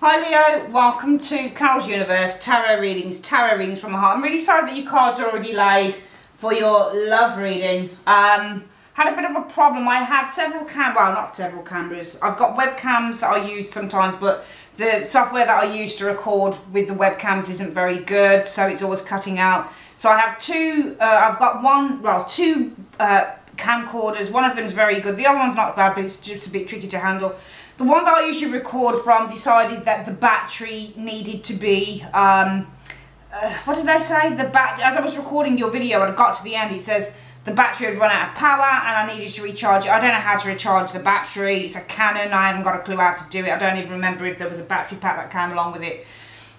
Hi Leo, welcome to Carol's Universe, tarot readings from the heart. I'm really sorry that your cards are already laid for your love reading. Had a bit of a problem. I have not several cameras. I've got webcams that I use sometimes, but the software that I use to record with the webcams isn't very good, so it's always cutting out. So I have two camcorders. One of them is very good. The other one's not bad, but it's just a bit tricky to handle. The one that I usually record from decided that the battery needed to be, what did they say? As I was recording your video and I got to the end, it says the battery had run out of power and I needed to recharge it. I don't know how to recharge the battery. It's a Canon. I haven't got a clue how to do it. I don't even remember if there was a battery pack that came along with it.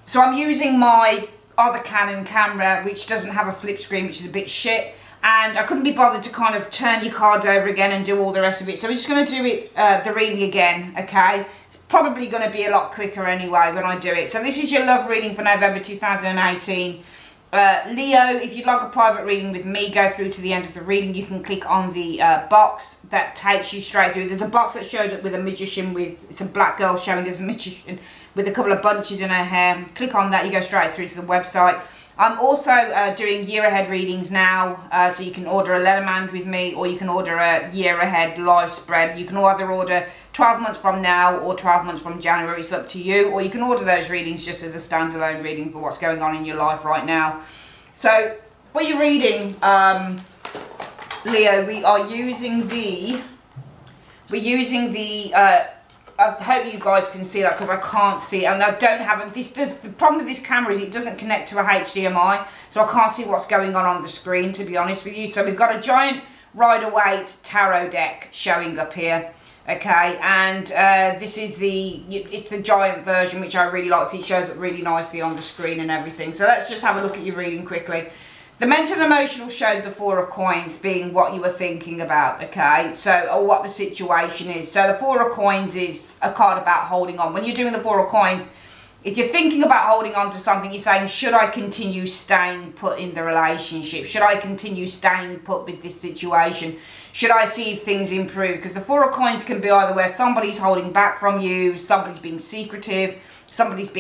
So I'm using my other Canon camera, which doesn't have a flip screen, which is a bit shit. And I couldn't be bothered to kind of turn your cards over again and do all the rest of it. So we're just going to do it, the reading again, okay? It's probably going to be a lot quicker anyway when I do it. So this is your love reading for November 2018. Leo, if you'd like a private reading with me, go through to the end of the reading. You can click on the box that takes you straight through. There's a box that shows up with a magician it's a black girl showing as a magician with a couple of bunches in her hair. Click on that, you go straight through to the website. I'm also doing year ahead readings now, so you can order a letterman with me, or you can order a year ahead live spread. You can either order 12 months from now or 12 months from January, it's up to you, or you can order those readings just as a standalone reading for what's going on in your life right now. So for your reading, Leo, we are using the, I hope you guys can see that because I can't see it, and I don't have it. The problem with this camera is it doesn't connect to a HDMI, so I can't see what's going on the screen, to be honest with you. So we've got a giant Rider-Waite tarot deck showing up here, okay, and this is it's the giant version, which I really liked. It shows up really nicely on the screen and everything. So let's just have a look at your reading quickly. The mental and emotional showed the Four of Coins being what you were thinking about, okay? So, or what the situation is. So the Four of Coins is a card about holding on. When you're doing the Four of Coins, if you're thinking about holding on to something, you're saying, should I continue staying put in the relationship? Should I continue staying put with this situation? Should I see if things improve? Because the Four of Coins can be either where somebody's holding back from you, somebody's being secretive, somebody's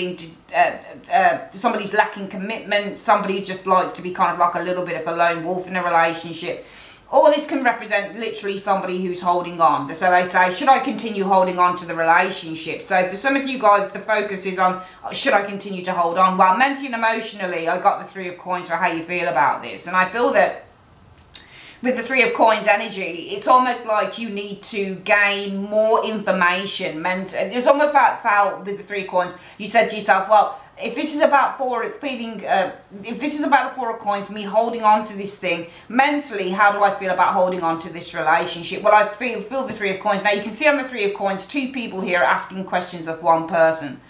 lacking commitment, somebody just likes to be kind of like a little bit of a lone wolf in a relationship. Or this can represent literally somebody who's holding on. So they say, should I continue holding on to the relationship? So for some of you guys, the focus is on, should I continue to hold on? Well, mentally and emotionally, I got the Three of Coins for how you feel about this. And I feel that with the Three of Coins energy, it's almost like you need to gain more information. It's almost felt with the Three of Coins, you said to yourself, well, if this is about if this is about the Four of Coins, me holding on to this thing, mentally, how do I feel about holding on to this relationship? Well, I feel the Three of Coins. Now, you can see on the Three of Coins, two people here are asking questions of one person.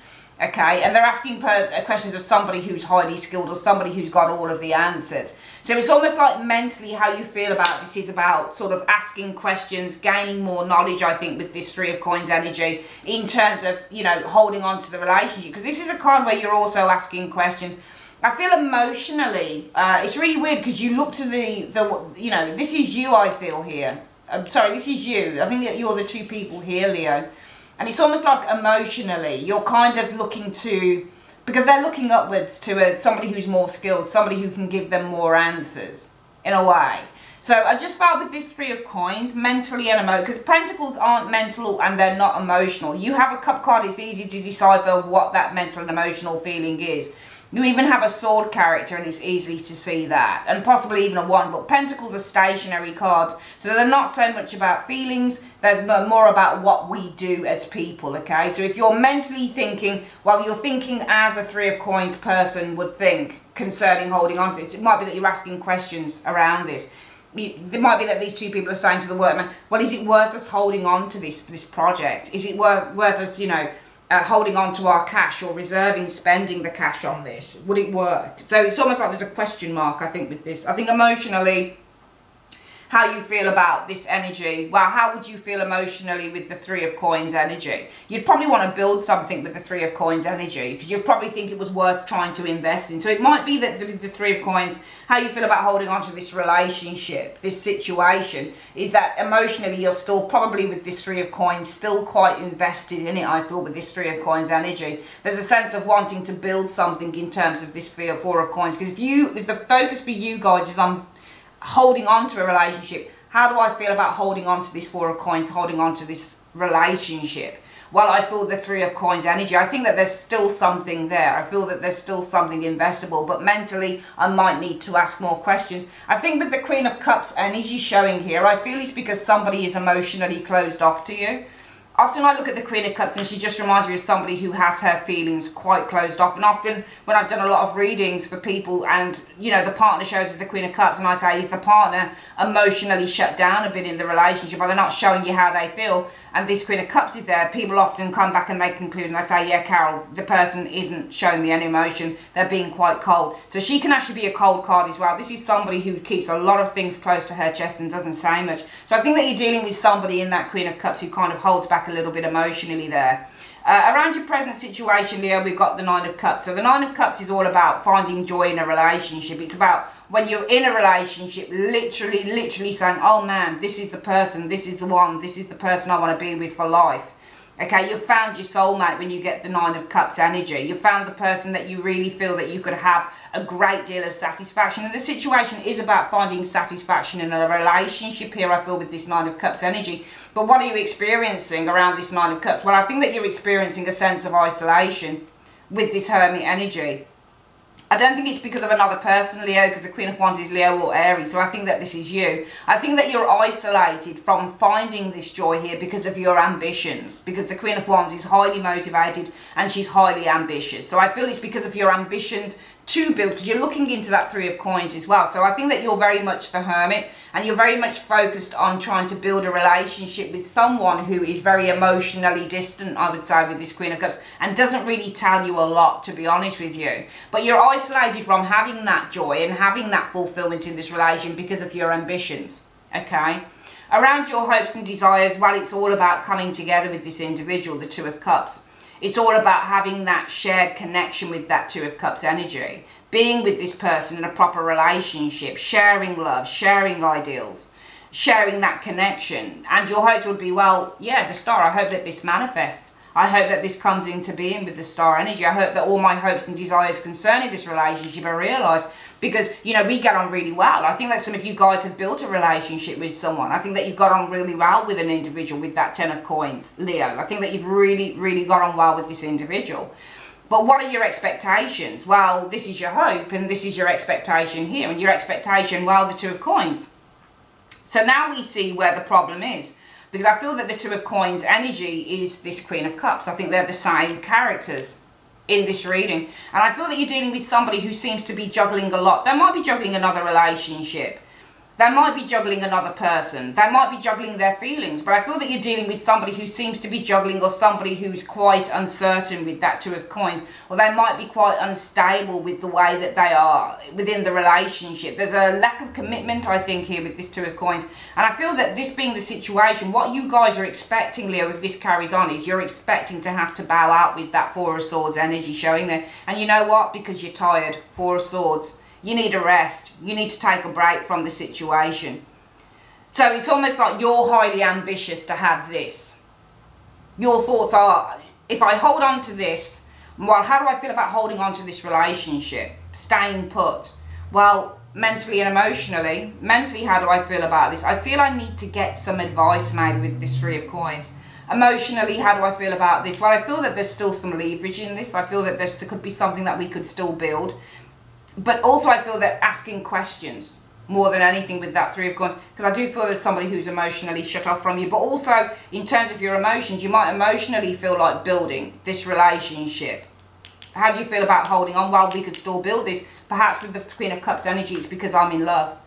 Okay, and they're asking questions of somebody who's highly skilled or somebody who's got all of the answers. So it's almost like mentally how you feel about this is about sort of asking questions, gaining more knowledge, I think, with this Three of Coins energy in terms of, you know, holding on to the relationship. Because this is a card where you're also asking questions. I feel emotionally, it's really weird because you look to you know, this is you, I feel here. I'm sorry, this is you. I think that you're the two people here, Leo. And it's almost like emotionally, you're kind of looking to, because they're looking upwards to somebody who's more skilled, somebody who can give them more answers, in a way. So I just felt with this Three of Coins, mentally and emotionally, because Pentacles aren't mental and they're not emotional. You have a Cup card, it's easy to decipher what that mental and emotional feeling is. You even have a Sword character and it's easy to see that. And possibly even a Wand. But Pentacles are stationary cards. So they're not so much about feelings. There's more about what we do as people, okay? So if you're mentally thinking, well, you're thinking as a Three of Coins person would think concerning holding on to this. It might be that you're asking questions around this. It might be that these two people are saying to the workman, well, is it worth us holding on to this project? Is it worth us, you know, holding on to our cash or spending the cash on this? Would it work? So it's almost like there's a question mark, I think, with this. I think emotionally, how you feel about this energy. Well, how would you feel emotionally with the Three of Coins energy? You'd probably want to build something with the Three of Coins energy, because you'd probably think it was worth trying to invest in. So it might be that the Three of Coins, how you feel about holding on to this relationship, this situation, is that emotionally you're still probably with this Three of Coins, still quite invested in it, I feel, with this Three of Coins energy. There's a sense of wanting to build something in terms of this Four of Coins, because if the focus for you guys is on holding on to a relationship, how do I feel about holding on to this Four of Coins, holding on to this relationship? Well, I feel the Three of Coins energy. I think that there's still something there. I feel that there's still something investable, but mentally I might need to ask more questions. I think with the Queen of Cups energy showing here, I feel it's because somebody is emotionally closed off to you. Often I look at the Queen of Cups and she just reminds me of somebody who has her feelings quite closed off. And often when I've done a lot of readings for people and, you know, the partner shows us the Queen of Cups and I say, is the partner emotionally shut down a bit in the relationship, or they're not showing you how they feel? And this Queen of Cups is there. People often come back and they conclude and they say, yeah, Carol, the person isn't showing me any emotion. They're being quite cold. So she can actually be a cold card as well. This is somebody who keeps a lot of things close to her chest and doesn't say much. So I think that you're dealing with somebody in that Queen of Cups who kind of holds back a little bit emotionally there. Around your present situation, Leo, we've got the Nine of Cups. So the Nine of Cups is all about finding joy in a relationship. It's about when you're in a relationship, literally saying, oh man, this is the person, this is the one, this is the person I want to be with for life. Okay, you've found your soulmate when you get the Nine of Cups energy. You've found the person that you really feel that you could have a great deal of satisfaction. And the situation is about finding satisfaction in a relationship here, I feel, with this Nine of Cups energy. But what are you experiencing around this Nine of Cups? Well, I think that you're experiencing a sense of isolation with this Hermit energy. I don't think it's because of another person, Leo, because the Queen of Wands is Leo or Aries, so I think that this is you. I think that you're isolated from finding this joy here because of your ambitions, because the Queen of Wands is highly motivated and she's highly ambitious. So I feel it's because of your ambitions to build, because you're looking into that Three of Coins as well. So I think that you're very much the Hermit and you're very much focused on trying to build a relationship with someone who is very emotionally distant, I would say, with this Queen of Cups, and doesn't really tell you a lot, to be honest with you. But you're isolated from having that joy and having that fulfillment in this relation because of your ambitions, okay? Around your hopes and desires, well, it's all about coming together with this individual, the Two of Cups. It's all about having that shared connection with that Two of Cups energy. Being with this person in a proper relationship, sharing love, sharing ideals, sharing that connection. And your hopes would be, well, yeah, the Star, I hope that this manifests. I hope that this comes into being with the Star energy. I hope that all my hopes and desires concerning this relationship are realised. Because, you know, we get on really well. I think that some of you guys have built a relationship with someone. I think that you've got on really well with an individual with that Ten of Coins, Leo. I think that you've really got on well with this individual. But what are your expectations? Well, this is your hope and this is your expectation here. And your expectation, well, the Two of Coins. So now we see where the problem is. Because I feel that the Two of Coins energy is this Queen of Cups. I think they're the same characters in this reading. And I feel that you're dealing with somebody who seems to be juggling a lot. They might be juggling another relationship. They might be juggling another person. They might be juggling their feelings. But I feel that you're dealing with somebody who seems to be juggling, or somebody who's quite uncertain with that Two of Coins. Or they might be quite unstable with the way that they are within the relationship. There's a lack of commitment, I think, here with this Two of Coins. And I feel that this being the situation, what you guys are expecting, Leo, if this carries on, is you're expecting to have to bow out with that Four of Swords energy showing there. And you know what? Because you're tired. Four of Swords. You need a rest. You need to take a break from the situation. So it's almost like you're highly ambitious to have this. Your thoughts are, if I hold on to this, well, how do I feel about holding on to this relationship? Staying put. Well, mentally and emotionally. Mentally, how do I feel about this? I feel I need to get some advice made with this Three of Coins. Emotionally, how do I feel about this? Well, I feel that there's still some leverage in this. I feel that there could be something that we could still build. But also I feel that asking questions more than anything with that Three of Coins, because I do feel there's somebody who's emotionally shut off from you. But also in terms of your emotions, you might emotionally feel like building this relationship. How do you feel about holding on? Well, we could still build this. Perhaps with the Queen of Cups energy, it's because I'm in love.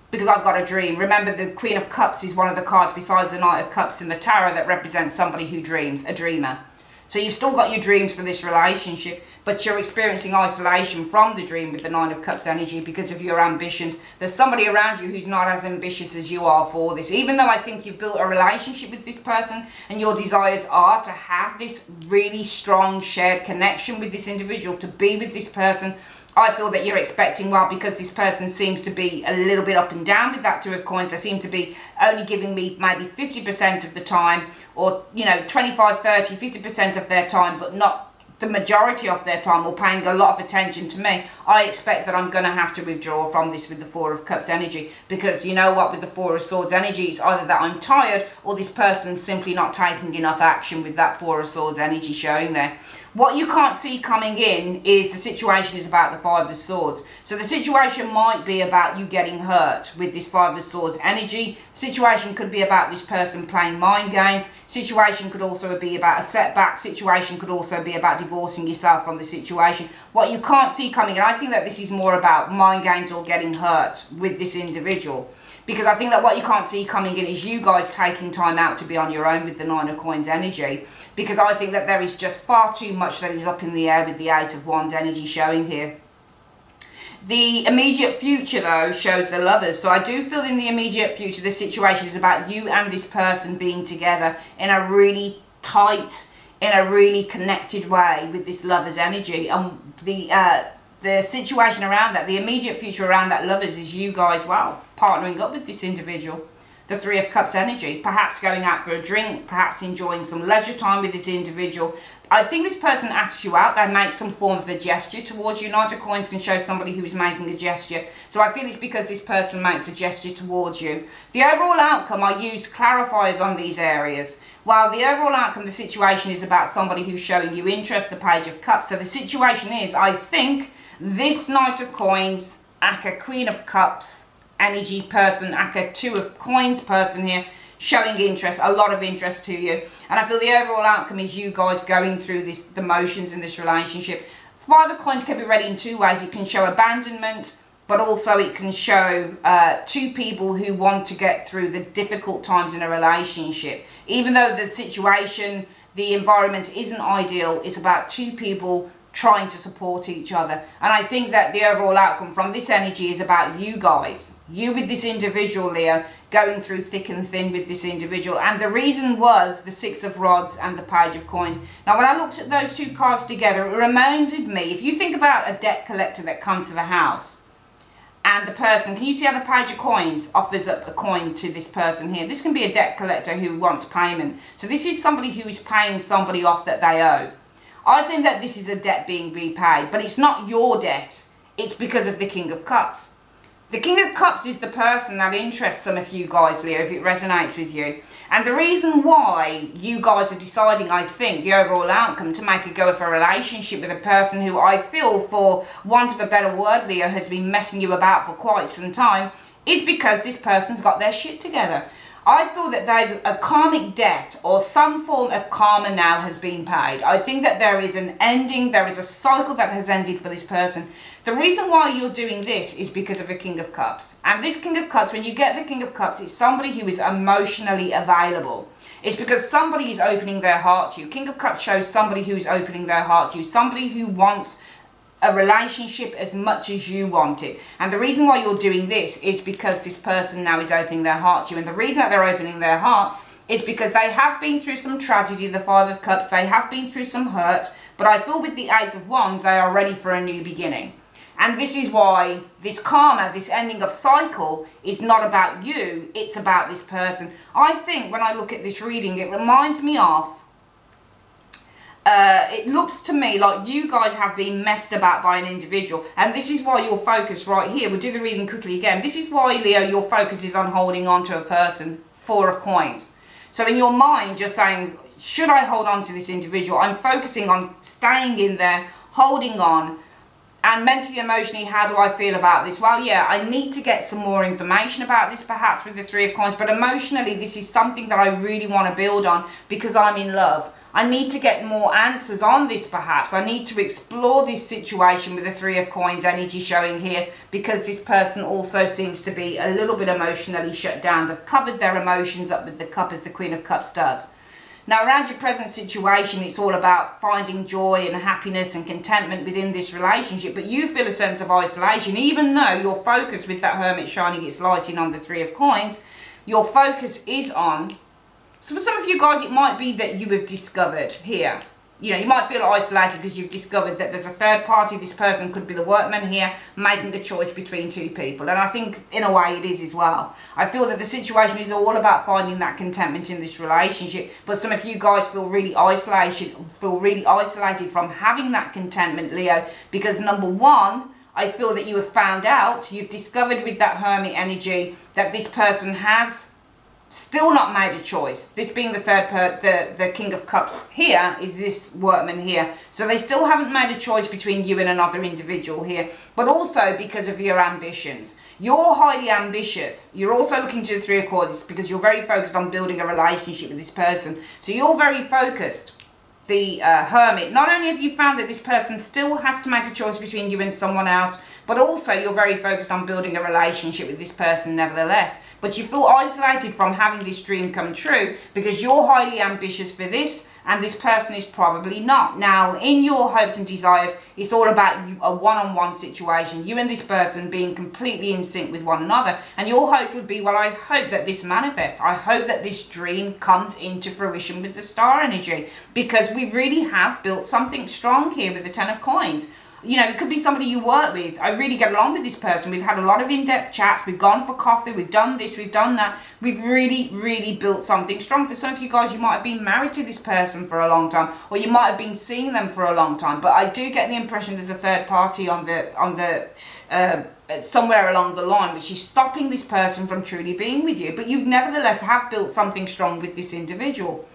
Because I've got a dream. Remember, the Queen of Cups is one of the cards besides the Knight of Cups in the Tarot that represents somebody who dreams, a dreamer. So you've still got your dreams for this relationship, but you're experiencing isolation from the dream with the Nine of Cups energy because of your ambitions. There's somebody around you who's not as ambitious as you are for this. Even though I think you've built a relationship with this person and your desires are to have this really strong shared connection with this individual, to be with this person, I feel that you're expecting, well, because this person seems to be a little bit up and down with that Two of Coins, they seem to be only giving me maybe 50% of the time, or, you know, 25, 30, 50% of their time, but not the majority of their time, or paying a lot of attention to me. I expect that I'm going to have to withdraw from this with the Four of Cups energy, because you know what, with the Four of Swords energy, it's either that I'm tired or this person's simply not taking enough action with that Four of Swords energy showing there. What you can't see coming in is the situation is about the Five of Swords. So the situation might be about you getting hurt with this Five of Swords energy. Situation could be about this person playing mind games. Situation could also be about a setback. Situation could also be about divorcing yourself from the situation. What you can't see coming in, I think that this is more about mind games or getting hurt with this individual. Because I think that what you can't see coming in is you guys taking time out to be on your own with the Nine of Coins energy. Because I think that there is just far too much that is up in the air with the Eight of Wands energy showing here. The immediate future, though, shows the Lovers. So I do feel in the immediate future, the situation is about you and this person being together in a really tight, in a really connected way with this Lovers energy. And the situation around that, the immediate future around that Lovers, is you guys, well, partnering up with this individual. The Three of Cups energy, perhaps going out for a drink, perhaps enjoying some leisure time with this individual. I think this person asks you out, they make some form of a gesture towards you. Knight of Coins can show somebody who is making a gesture. So I feel it's because this person makes a gesture towards you. The overall outcome, I used clarifiers on these areas. While the overall outcome, the situation is about somebody who's showing you interest, the Page of Cups. So the situation is, I think, this Knight of Coins, aka Queen of Cups, energy person, aka Two of Coins person here, showing interest, a lot of interest to you. And I feel the overall outcome is you guys going through the motions in this relationship. Five of Coins can be read in two ways. It can show abandonment, but also it can show two people who want to get through the difficult times in a relationship. Even though the situation, the environment isn't ideal, it's about two people trying to support each other. And I think that the overall outcome from this energy is about you guys, you with this individual, Leo, going through thick and thin with this individual. And the reason was the Six of Rods and the Page of Coins. Now when I looked at those two cards together, it reminded me, if you think about a debt collector that comes to the house, and the person, can you see how the Page of Coins offers up a coin to this person here? This can be a debt collector who wants payment. So this is somebody who is paying somebody off that they owe. I think that this is a debt being repaid, but it's not your debt. It's because of the King of Cups. The King of Cups is the person that interests some of you guys, Leo, if it resonates with you. And the reason why you guys are deciding, I think, the overall outcome to make a go of a relationship with a person who I feel, for want of a better word, Leo, has been messing you about for quite some time, is because this person's got their shit together. I feel that a karmic debt or some form of karma now has been paid. I think that there is an ending, there is a cycle that has ended for this person. The reason why you're doing this is because of the King of Cups. And this King of Cups, when you get the King of Cups, it's somebody who is emotionally available. It's because somebody is opening their heart to you. King of Cups shows somebody who is opening their heart to you. Somebody who wants a relationship as much as you want it. And the reason why you're doing this is because this person now is opening their heart to you. And the reason that they're opening their heart is because they have been through some tragedy, the Five of Cups. They have been through some hurt. But I feel with the Eight of Wands, they are ready for a new beginning. And this is why this karma, this ending of cycle, is not about you. It's about this person. I think when I look at this reading, it reminds me of it looks to me like you guys have been messed about by an individual, and this is why your focus right here, we'll do the reading quickly again, this is why, Leo, your focus is on holding on to a person. Four of Coins. So in your mind you're saying, should I hold on to this individual? I'm focusing on staying in there, holding on, and mentally, emotionally, how do I feel about this? Well, yeah, I need to get some more information about this, perhaps with the Three of Coins, but emotionally this is something that I really want to build on because I'm in love. I need to get more answers on this, perhaps. I need to explore this situation with the Three of Coins energy showing here, because this person also seems to be a little bit emotionally shut down. They've covered their emotions up with the Cup, as the Queen of Cups does. Now, around your present situation, it's all about finding joy and happiness and contentment within this relationship, but you feel a sense of isolation, even though your focus with that Hermit shining its light in on the Three of Coins, your focus is on, so for some of you guys, it might be that you have discovered here, you know, you might feel isolated because you've discovered that there's a third party. This person could be the workman here, making a choice between two people. And I think in a way it is as well. I feel that the situation is all about finding that contentment in this relationship. But some of you guys feel really isolated from having that contentment, Leo, because number one, I feel that you have found out, you've discovered with that Hermit energy that this person has still not made a choice. This being the the King of Cups here is this workman here. So they still haven't made a choice between you and another individual here, but also because of your ambitions. You're highly ambitious. You're also looking to the Three of Coins because you're very focused on building a relationship with this person. So you're very focused. The Hermit, not only have you found that this person still has to make a choice between you and someone else, but also you're very focused on building a relationship with this person nevertheless. But you feel isolated from having this dream come true because you're highly ambitious for this and this person is probably not. Now, in your hopes and desires, it's all about a one-on-one situation, you and this person being completely in sync with one another. And your hope would be, well, I hope that this manifests. I hope that this dream comes into fruition with the star energy, because we really have built something strong here with the Ten of Coins. You know, it could be somebody you work with. I really get along with this person. We've had a lot of in-depth chats. We've gone for coffee. We've done this. We've done that. We've really built something strong. For some of you guys, you might have been married to this person for a long time, or you might have been seeing them for a long time. But I do get the impression there's a third party on the somewhere along the line, which is stopping this person from truly being with you. But you nevertheless have built something strong with this individual.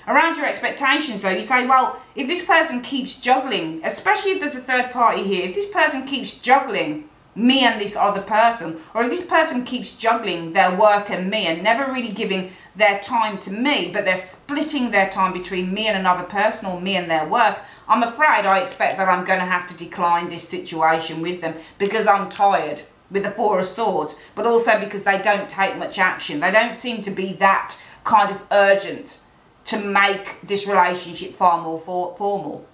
Around your expectations though, you say, well, if this person keeps juggling, especially if there's a third party here, if this person keeps juggling me and this other person, or if this person keeps juggling their work and me and never really giving their time to me, but they're splitting their time between me and another person or me and their work, I'm afraid I expect that I'm going to have to decline this situation with them because I'm tired with the Four of Swords, but also because they don't take much action. They don't seem to be that kind of urgent to make this relationship far more formal.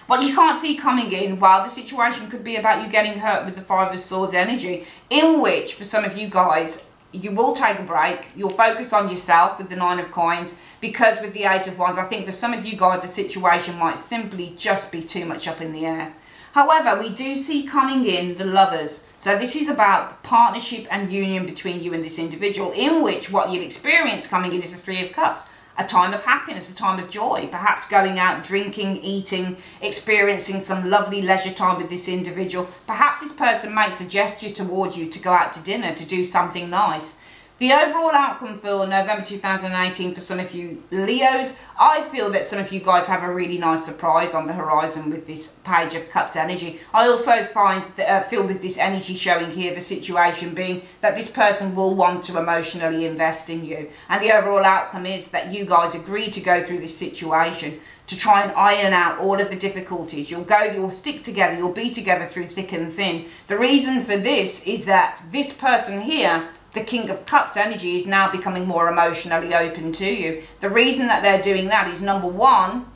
What you can't see coming in, well, the situation could be about you getting hurt with the Five of Swords energy, in which, for some of you guys, you will take a break. You'll focus on yourself with the Nine of Coins, because with the Eight of Wands, I think for some of you guys, the situation might simply just be too much up in the air. However, we do see coming in the Lovers. So this is about partnership and union between you and this individual, in which what you'll experience coming in is the Three of Cups. A time of happiness, a time of joy, perhaps going out, drinking, eating, experiencing some lovely leisure time with this individual. Perhaps this person makes a gesture towards you to go out to dinner, to do something nice. The overall outcome for November 2018 for some of you Leos, I feel that some of you guys have a really nice surprise on the horizon with this Page of Cups energy. I also feel with this energy showing here, the situation being that this person will want to emotionally invest in you. And the overall outcome is that you guys agree to go through this situation to try and iron out all of the difficulties. You'll stick together, you'll be together through thick and thin. The reason for this is that this person here, the King of Cups energy, is now becoming more emotionally open to you. The reason that they're doing that is, number one,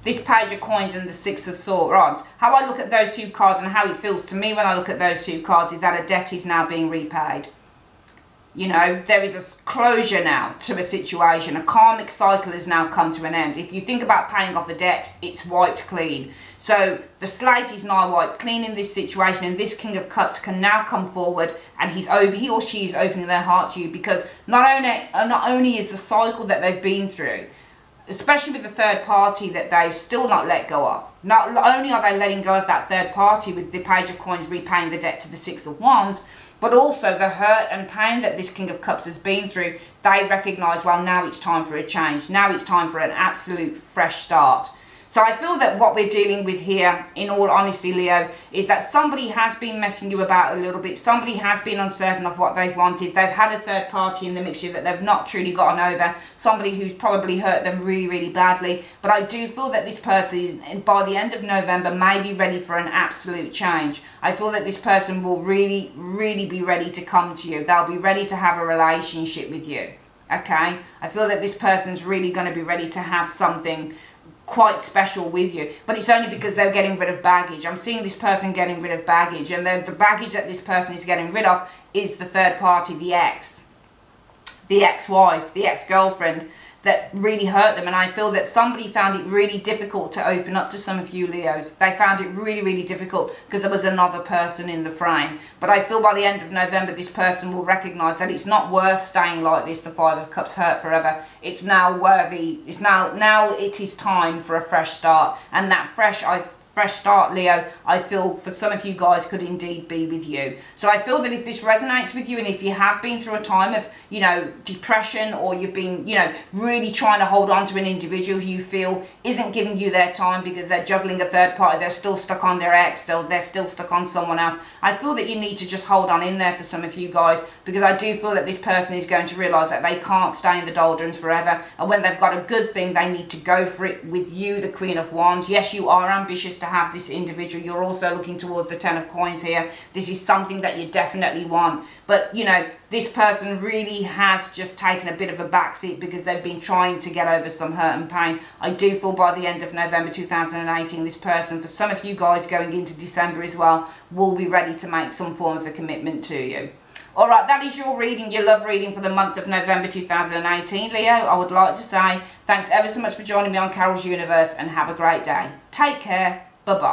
this Page of Coins and the Six of Swords. How I look at those two cards and how it feels to me when I look at those two cards is that a debt is now being repaid. You know, there is a closure now to a situation. A karmic cycle has now come to an end. If you think about paying off a debt, it's wiped clean. So the slate is now wiped clean in this situation, and this King of Cups can now come forward, and he or she is opening their heart to you, because not only is the cycle that they've been through, especially with the third party that they've still not let go of. Not only are they letting go of that third party with the Page of Coins repaying the debt to the Six of Wands, but also the hurt and pain that this King of Cups has been through, they recognise, well, now it's time for a change. Now it's time for an absolute fresh start. So I feel that what we're dealing with here, in all honesty, Leo, is that somebody has been messing you about a little bit. Somebody has been uncertain of what they've wanted. They've had a third party in the mixture that they've not truly gotten over. Somebody who's probably hurt them really badly. But I do feel that this person, by the end of November, may be ready for an absolute change. I feel that this person will really be ready to come to you. They'll be ready to have a relationship with you. okay? I feel that this person's really going to be ready to have something quite special with you, but it's only because they're getting rid of baggage. I'm seeing this person getting rid of baggage, and the baggage that this person is getting rid of is the third party, the ex, the ex-wife, the ex-girlfriend that really hurt them. And I feel that somebody found it really difficult to open up to some of you Leos. They found it really, really difficult because there was another person in the frame. But I feel by the end of November, this person will recognise that it's not worth staying like this. The Five of Cups hurt forever. It's now worthy. It's now it is time for a fresh start. And that fresh start, Leo, I feel for some of you guys could indeed be with you. So I feel that if this resonates with you, and if you have been through a time of, you know, depression, or you've been, you know, really trying to hold on to an individual who you feel isn't giving you their time because they're juggling a third party, they're still stuck on their ex, they're still stuck on someone else, I feel that you need to just hold on in there for some of you guys, because I do feel that this person is going to realise that they can't stay in the doldrums forever, and when they've got a good thing, they need to go for it with you, the Queen of Wands. Yes, you are ambitious to have this individual. You're also looking towards the Ten of Coins here. This is something that you definitely want, but you know, this person really has just taken a bit of a backseat because they've been trying to get over some hurt and pain. I do feel by the end of November 2018, this person, for some of you guys going into December as well, will be ready to make some form of a commitment to you. Alright, that is your reading, your love reading for the month of November 2018. Leo, I would like to say thanks ever so much for joining me on Carol's Universe, and have a great day. Take care. Bye-bye.